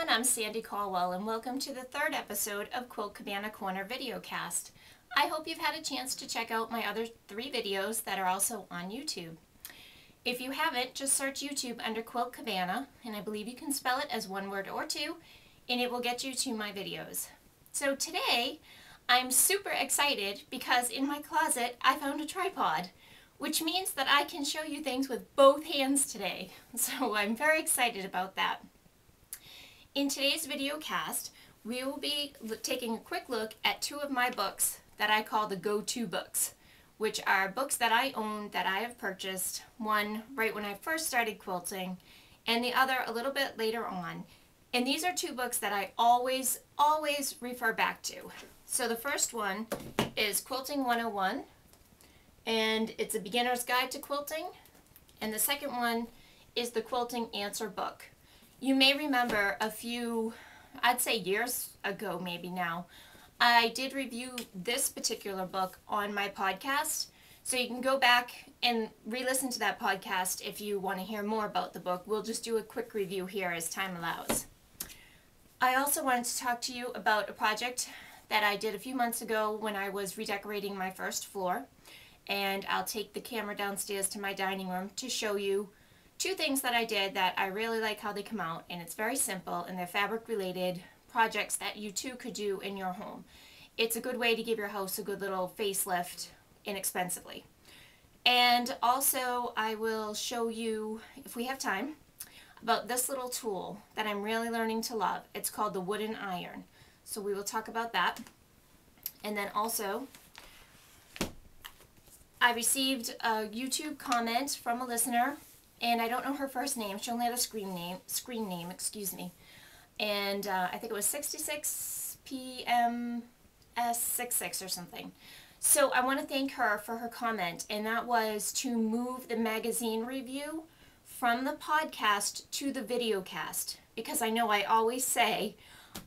everyone, I'm Sandy Caldwell and welcome to the third episode of Quilt Cabana Corner Videocast. I hope you've had a chance to check out my other 3 videos that are also on YouTube. If you haven't, just search YouTube under Quilt Cabana, and I believe you can spell it as one word or two, and it will get you to my videos. So today, I'm super excited because in my closet I found a tripod, which means that I can show you things with both hands today. So I'm very excited about that. In today's video cast, we will be taking a quick look at 2 of my books that I call the go-to books, which are books that I own that I have purchased, one right when I first started quilting, and the other a little bit later on. And these are 2 books that I always refer back to. So the first one is Quilting 101, and it's a beginner's guide to quilting. And the second one is the Quilting Answer book. You may remember a few, I'd say years ago maybe now, I did review this particular book on my podcast. So you can go back and re-listen to that podcast if you want to hear more about the book. We'll just do a quick review here as time allows. I also wanted to talk to you about a project that I did a few months ago when I was redecorating my first floor. And I'll take the camera downstairs to my dining room to show you 2 things that I did that I really like how they come out, and it's very simple, and they're fabric related projects that you too could do in your home. It's a good way to give your house a good little facelift inexpensively. And also I will show you, if we have time, about this little tool that I'm really learning to love. It's called the wooden iron. So we will talk about that. And then also, I received a YouTube comment from a listener, and I don't know her first name. She only had a screen name, excuse me. And I think it was 66PMS66 or something. So I want to thank her for her comment, and that was to move the magazine review from the podcast to the videocast, because I know I always say,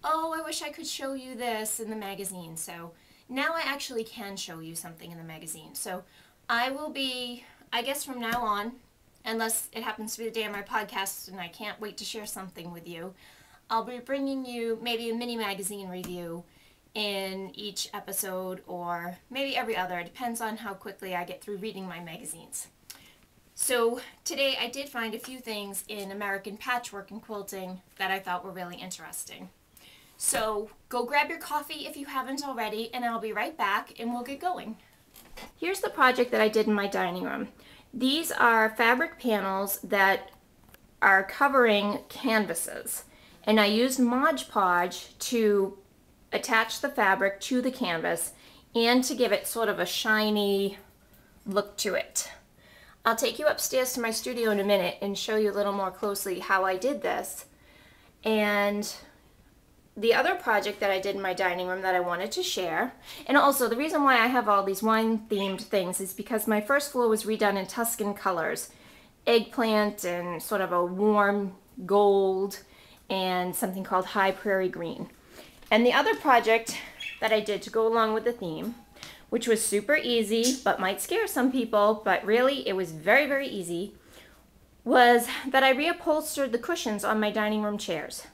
oh, I wish I could show you this in the magazine. So now I actually can show you something in the magazine. So I will be, I guess from now on, unless it happens to be the day of my podcast and I can't wait to share something with you, I'll be bringing you maybe a mini magazine review in each episode, or maybe every other. It depends on how quickly I get through reading my magazines. So today I did find a few things in American patchwork and quilting that I thought were really interesting. So go grab your coffee if you haven't already, and I'll be right back and we'll get going. Here's the project that I did in my dining room. These are fabric panels that are covering canvases, and I used Mod Podge to attach the fabric to the canvas and to give it sort of a shiny look to it. I'll take you upstairs to my studio in a minute and show you a little more closely how I did this. And the other project that I did in my dining room that I wanted to share, and also the reason why I have all these wine-themed things is because my first floor was redone in Tuscan colors, eggplant and sort of a warm gold and something called high prairie green. And the other project that I did to go along with the theme, which was super easy but might scare some people, but really it was very easy, was that I reupholstered the cushions on my dining room chairs.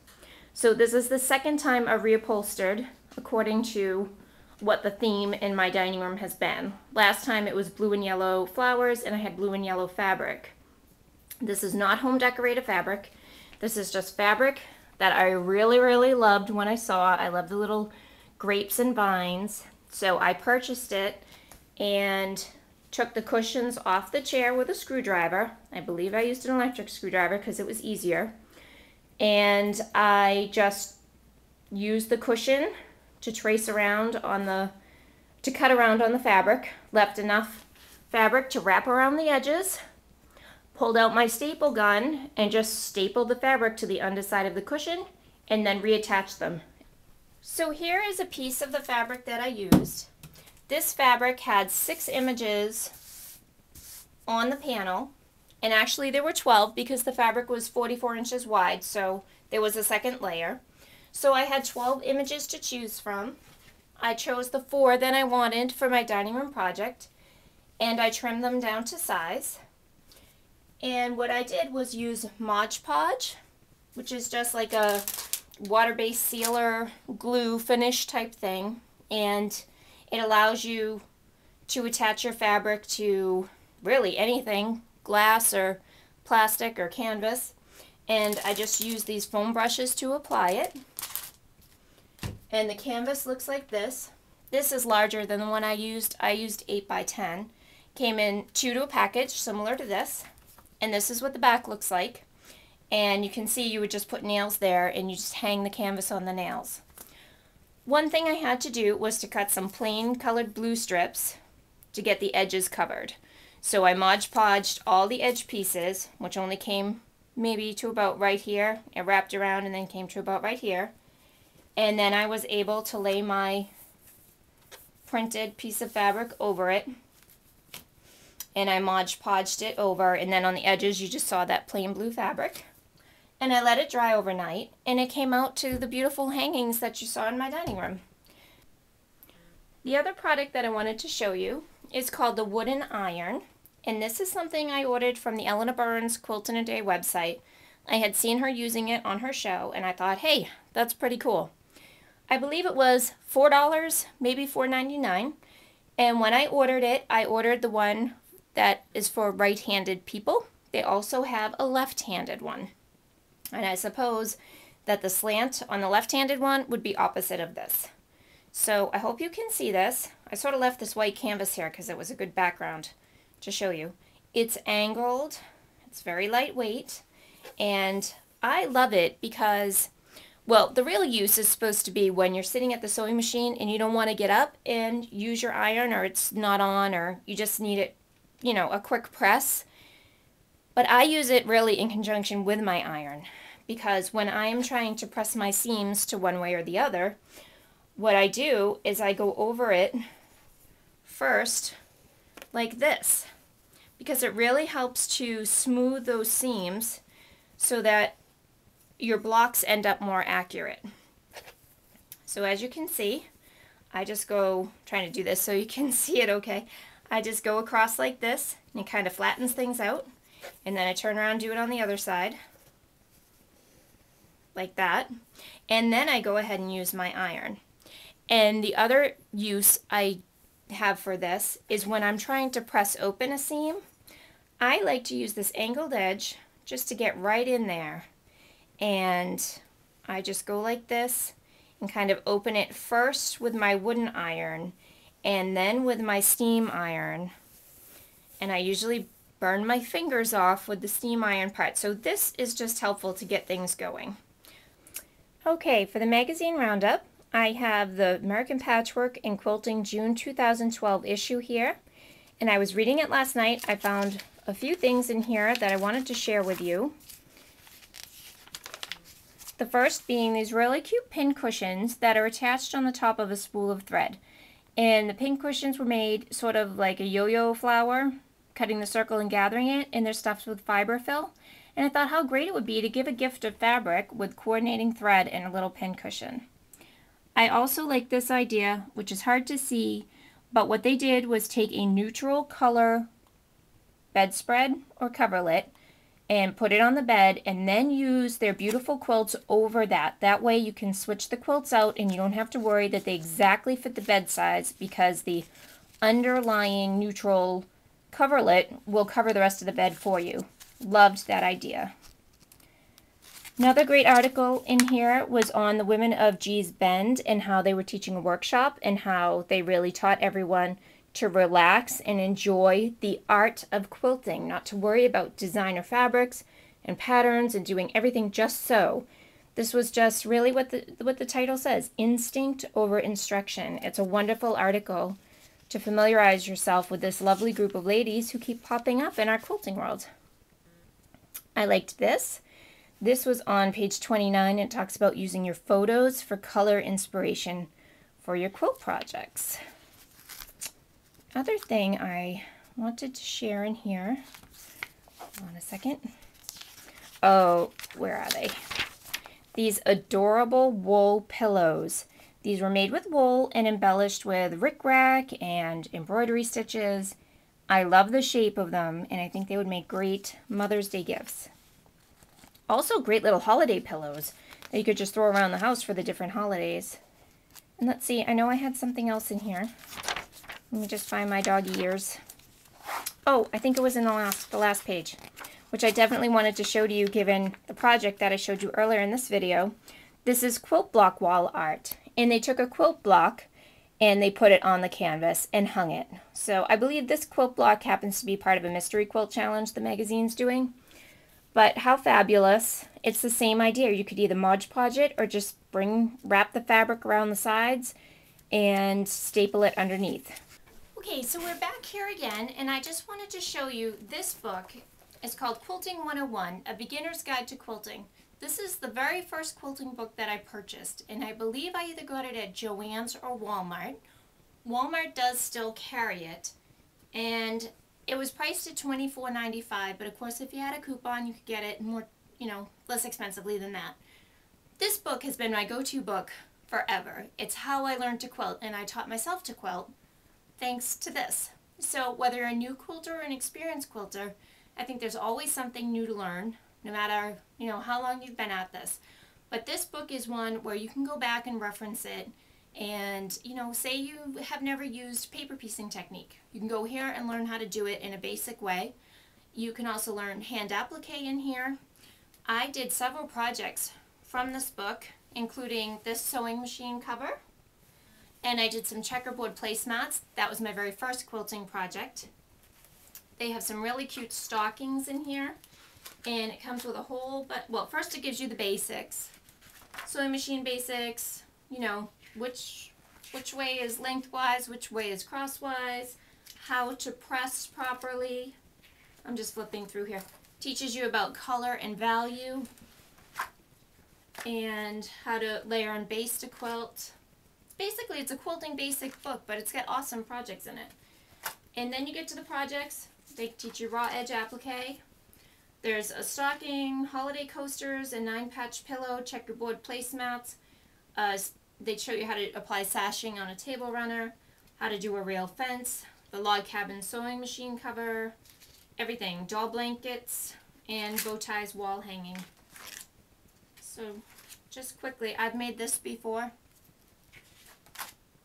So this is the second time I've reupholstered according to what the theme in my dining room has been. Last time it was blue and yellow flowers, and I had blue and yellow fabric. This is not home decorative fabric. This is just fabric that I really loved when I saw. I love the little grapes and vines. So I purchased it and took the cushions off the chair with a screwdriver. I believe I used an electric screwdriver because it was easier. And I just used the cushion to trace around on to cut around on the fabric, left enough fabric to wrap around the edges, pulled out my staple gun and just stapled the fabric to the underside of the cushion and then reattached them. So here is a piece of the fabric that I used. This fabric had 6 images on the panel. And actually there were 12 because the fabric was 44 inches wide, so there was a second layer. So I had 12 images to choose from. I chose the 4 that I wanted for my dining room project, and I trimmed them down to size. And what I did was use Mod Podge, which is just like a water-based sealer glue finish type thing, and it allows you to attach your fabric to really anything, glass or plastic or canvas. And I just use these foam brushes to apply it. And the canvas looks like this. This is larger than the one I used. I used 8 by 10. Came in 2 to a package similar to this. And this is what the back looks like. And you can see you would just put nails there and you just hang the canvas on the nails. One thing I had to do was to cut some plain colored blue strips to get the edges covered. So I Mod Podged all the edge pieces, which only came maybe to about right here. It wrapped around and then came to about right here. And then I was able to lay my printed piece of fabric over it. And I Mod Podged it over, and then on the edges you just saw that plain blue fabric. And I let it dry overnight, and it came out to the beautiful hangings that you saw in my dining room. The other product that I wanted to show you is called the wooden iron, and this is something I ordered from the Eleanor Burns Quilt in a Day website. I had seen her using it on her show, and I thought, hey, that's pretty cool. I believe it was $4, maybe $4.99, and when I ordered the one that is for right-handed people. They also have a left-handed one. And I suppose that the slant on the left-handed one would be opposite of this. So I hope you can see this. I sort of left this white canvas here because it was a good background to show you. It's angled, it's very lightweight, and I love it because, well, the real use is supposed to be when you're sitting at the sewing machine and you don't want to get up and use your iron, or it's not on, or you just need it, you know, a quick press. But I use it really in conjunction with my iron, because when I'm trying to press my seams to one way or the other, what I do is I go over it first like this, because it really helps to smooth those seams so that your blocks end up more accurate. So as you can see, I just go, trying to do this so you can see it okay, I just go across like this, and it kind of flattens things out, and then I turn around and do it on the other side, like that, and then I go ahead and use my iron. And the other use I have for this is when I'm trying to press open a seam, I like to use this angled edge just to get right in there, and I just go like this and kind of open it first with my wooden iron and then with my steam iron, and I usually burn my fingers off with the steam iron part, so this is just helpful to get things going. Okay, for the magazine roundup, I have the American Patchwork and Quilting June 2012 issue here, and I was reading it last night. I found a few things in here that I wanted to share with you. The first being these really cute pin cushions that are attached on the top of a spool of thread. And the pin cushions were made sort of like a yo-yo flower, cutting the circle and gathering it, and they're stuffed with fiber fill. And I thought how great it would be to give a gift of fabric with coordinating thread and a little pin cushion. I also like this idea, which is hard to see, but what they did was take a neutral color bedspread or coverlet and put it on the bed, and then use their beautiful quilts over that. That way you can switch the quilts out and you don't have to worry that they exactly fit the bed size, because the underlying neutral coverlet will cover the rest of the bed for you. Loved that idea. Another great article in here was on the women of Gee's Bend and how they were teaching a workshop and how they really taught everyone to relax and enjoy the art of quilting, not to worry about designer fabrics and patterns and doing everything just so. This was just really what the title says, instinct over instruction. It's a wonderful article to familiarize yourself with this lovely group of ladies who keep popping up in our quilting world. I liked this. This was on page 29. It talks about using your photos for color inspiration for your quilt projects. Other thing I wanted to share in here, hold on a second. Oh, where are they? These adorable wool pillows. These were made with wool and embellished with rickrack and embroidery stitches. I love the shape of them, and I think they would make great Mother's Day gifts. Also great little holiday pillows. that you could just throw around the house for the different holidays. And let's see, I know I had something else in here. Let me just find my doggy ears. Oh, I think it was in the last page, which I definitely wanted to show to you given the project that I showed you earlier in this video. This is quilt block wall art, and they took a quilt block and they put it on the canvas and hung it. So I believe this quilt block happens to be part of a mystery quilt challenge the magazine's doing. But how fabulous. It's the same idea. You could either Mod Podge it or just wrap the fabric around the sides and staple it underneath. Okay, so we're back here again, and I just wanted to show you this book. It's called Quilting 101, A Beginner's Guide to Quilting. This is the very first quilting book that I purchased, and I believe I either got it at Joann's or Walmart. Walmart does still carry it, and it was priced at $24.95, but of course if you had a coupon you could get it more, less expensively than that. This book has been my go-to book forever. It's how I learned to quilt, and I taught myself to quilt thanks to this. So whether you're a new quilter or an experienced quilter, I think there's always something new to learn, no matter, how long you've been at this. But this book is one where you can go back and reference it and, say you have never used paper piecing technique. You can go here and learn how to do it in a basic way. You can also learn hand applique in here. I did several projects from this book, including this sewing machine cover. And I did some checkerboard placemats. That was my very first quilting project. They have some really cute stockings in here. And it comes with a whole, well, first it gives you the basics. Sewing machine basics, which way is lengthwise, which way is crosswise, how to press properly. I'm just flipping through here. Teaches you about color and value, and how to layer on base to quilt. Basically, it's a quilting basic book, but it's got awesome projects in it. And then you get to the projects. They teach you raw edge applique. There's a stocking, holiday coasters, a 9-patch pillow, checkerboard placemats. They show you how to apply sashing on a table runner, how to do a rail fence, the log cabin sewing machine cover, everything, doll blankets, and bow ties wall hanging. So just quickly, I've made this before.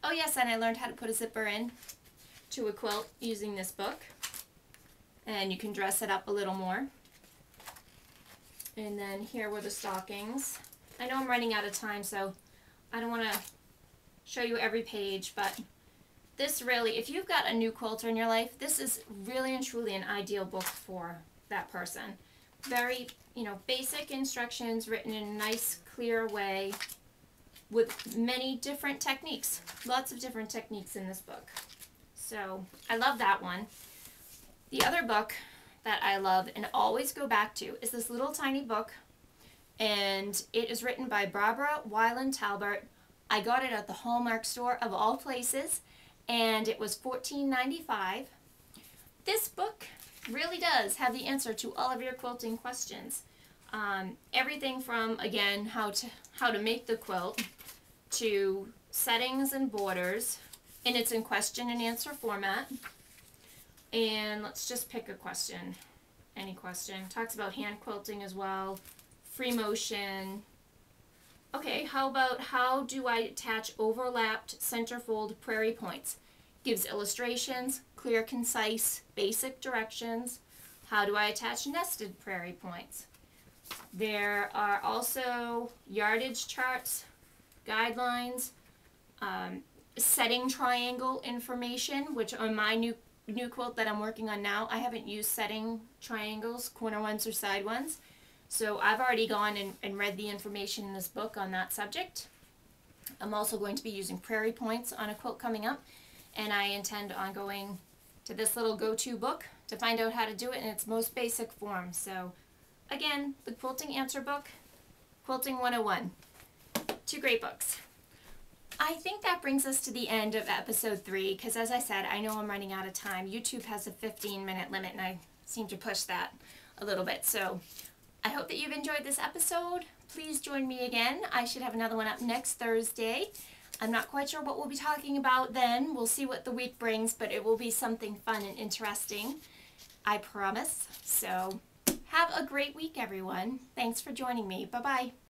Oh yes, and I learned how to put a zipper in to a quilt using this book. And you can dress it up a little more. And then here were the stockings. I know I'm running out of time, so I don't want to show you every page, but this really, if you've got a new quilter in your life, this is really and truly an ideal book for that person. Very, basic instructions written in a nice, clear way with many different techniques. Lots of different techniques in this book. So I love that one. The other book that I love and always go back to is this little tiny book, and it is written by Barbara Weiland Talbert. I got it at the Hallmark store of all places, and it was $14.95. This book really does have the answer to all of your quilting questions. Everything from, again, how to make the quilt, to settings and borders, and it's in question and answer format. And let's just pick a question, any question. Talks about hand quilting as well, free motion. Okay, how about how do I attach overlapped centerfold prairie points? Gives illustrations, clear, concise, basic directions. How do I attach nested prairie points? There are also yardage charts, guidelines, setting triangle information, which on my new quilt that I'm working on now, I haven't used setting triangles, corner ones or side ones. So I've already gone and read the information in this book on that subject. I'm also going to be using prairie points on a quilt coming up, and I intend on going to this little go-to book to find out how to do it in its most basic form. So again, the Quilting Answer Book, Quilting 101. Two great books. I think that brings us to the end of episode 3, because as I said, I know I'm running out of time. YouTube has a 15-minute limit, and I seem to push that a little bit. So I hope that you've enjoyed this episode. Please join me again. I should have another one up next Thursday. I'm not quite sure what we'll be talking about then. We'll see what the week brings, but it will be something fun and interesting, I promise. So have a great week, everyone. Thanks for joining me. Bye-bye.